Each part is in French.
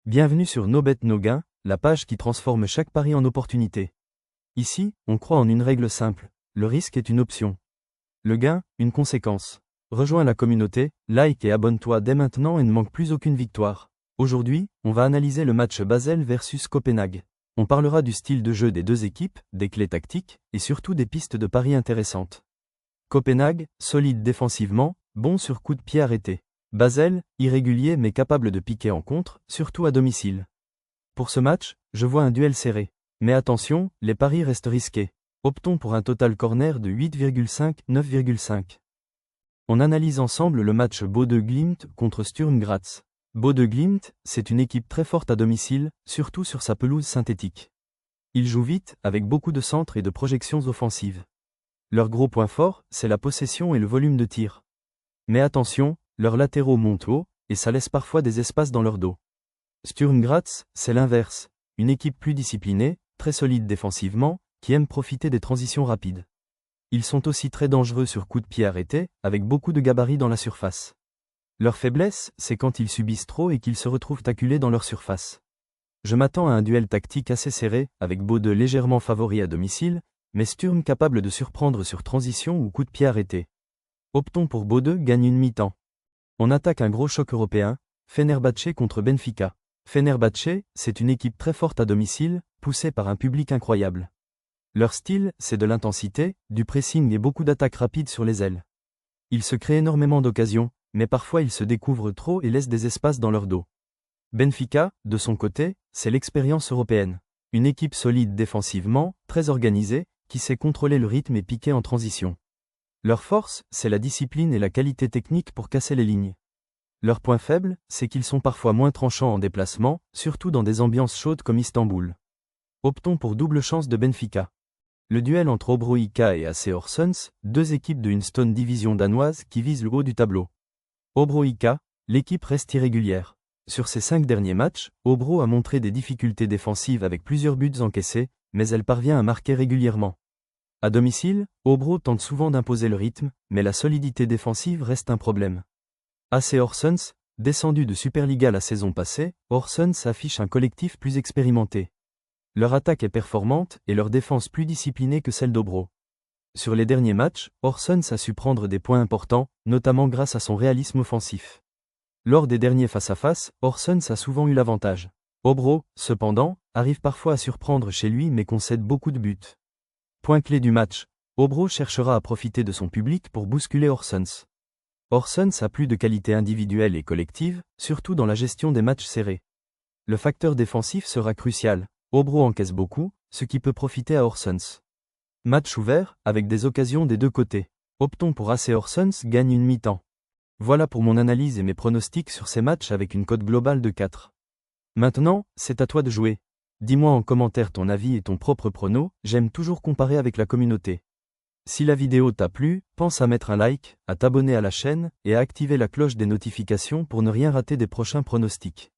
Bienvenue sur No Bet No Gain, la page qui transforme chaque pari en opportunité. Ici, on croit en une règle simple, le risque est une option. Le gain, une conséquence. Rejoins la communauté, like et abonne-toi dès maintenant et ne manque plus aucune victoire. Aujourd'hui, on va analyser le match Basel versus Copenhague. On parlera du style de jeu des deux équipes, des clés tactiques, et surtout des pistes de paris intéressantes. Copenhague, solide défensivement, bon sur coup de pied arrêté. Basel, irrégulier mais capable de piquer en contre, surtout à domicile. Pour ce match, je vois un duel serré. Mais attention, les paris restent risqués. Optons pour un total corner de 8,5-9,5. On analyse ensemble le match Bodø/Glimt contre Sturm Graz. Bodø/Glimt, c'est une équipe très forte à domicile, surtout sur sa pelouse synthétique. Ils jouent vite, avec beaucoup de centres et de projections offensives. Leur gros point fort, c'est la possession et le volume de tir. Mais attention, leurs latéraux montent haut, et ça laisse parfois des espaces dans leur dos. Sturm Graz, c'est l'inverse, une équipe plus disciplinée, très solide défensivement, qui aime profiter des transitions rapides. Ils sont aussi très dangereux sur coup de pied arrêté, avec beaucoup de gabarits dans la surface. Leur faiblesse, c'est quand ils subissent trop et qu'ils se retrouvent acculés dans leur surface. Je m'attends à un duel tactique assez serré, avec Bodø légèrement favori à domicile, mais Sturm capable de surprendre sur transition ou coup de pied arrêté. Optons pour Bodø gagne une mi-temps. On attaque un gros choc européen, Fenerbahçe contre Benfica. Fenerbahçe, c'est une équipe très forte à domicile, poussée par un public incroyable. Leur style, c'est de l'intensité, du pressing et beaucoup d'attaques rapides sur les ailes. Ils se créent énormément d'occasions, mais parfois ils se découvrent trop et laissent des espaces dans leur dos. Benfica, de son côté, c'est l'expérience européenne. Une équipe solide défensivement, très organisée, qui sait contrôler le rythme et piquer en transition. Leur force, c'est la discipline et la qualité technique pour casser les lignes. Leur point faible, c'est qu'ils sont parfois moins tranchants en déplacement, surtout dans des ambiances chaudes comme Istanbul. Optons pour double chance de Benfica. Le duel entre Hobro IK et AC Horsens, deux équipes de Stone Division danoise qui visent le haut du tableau. Hobro IK, l'équipe reste irrégulière. Sur ses 5 derniers matchs, Hobro a montré des difficultés défensives avec plusieurs buts encaissés, mais elle parvient à marquer régulièrement. À domicile, Hobro tente souvent d'imposer le rythme, mais la solidité défensive reste un problème. AC Horsens, descendu de Superliga la saison passée, Horsens affiche un collectif plus expérimenté. Leur attaque est performante et leur défense plus disciplinée que celle d'Hobro. Sur les derniers matchs, Horsens a su prendre des points importants, notamment grâce à son réalisme offensif. Lors des derniers face-à-face, Horsens a souvent eu l'avantage. Hobro, cependant, arrive parfois à surprendre chez lui mais concède beaucoup de buts. Point clé du match, Hobro cherchera à profiter de son public pour bousculer Horsens. Horsens a plus de qualité individuelle et collective, surtout dans la gestion des matchs serrés. Le facteur défensif sera crucial, Hobro encaisse beaucoup, ce qui peut profiter à Horsens. Match ouvert, avec des occasions des deux côtés. Optons pour AC Horsens gagne une mi-temps. Voilà pour mon analyse et mes pronostics sur ces matchs avec une cote globale de 4. Maintenant, c'est à toi de jouer. Dis-moi en commentaire ton avis et ton propre prono, j'aime toujours comparer avec la communauté. Si la vidéo t'a plu, pense à mettre un like, à t'abonner à la chaîne et à activer la cloche des notifications pour ne rien rater des prochains pronostics.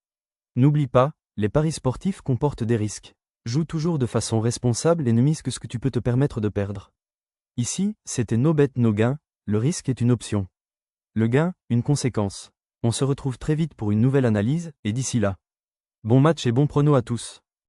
N'oublie pas, les paris sportifs comportent des risques. Joue toujours de façon responsable et ne mise que ce que tu peux te permettre de perdre. Ici, c'était No Bet No Gain, le risque est une option. Le gain, une conséquence. On se retrouve très vite pour une nouvelle analyse, et d'ici là. Bon match et bon prono à tous.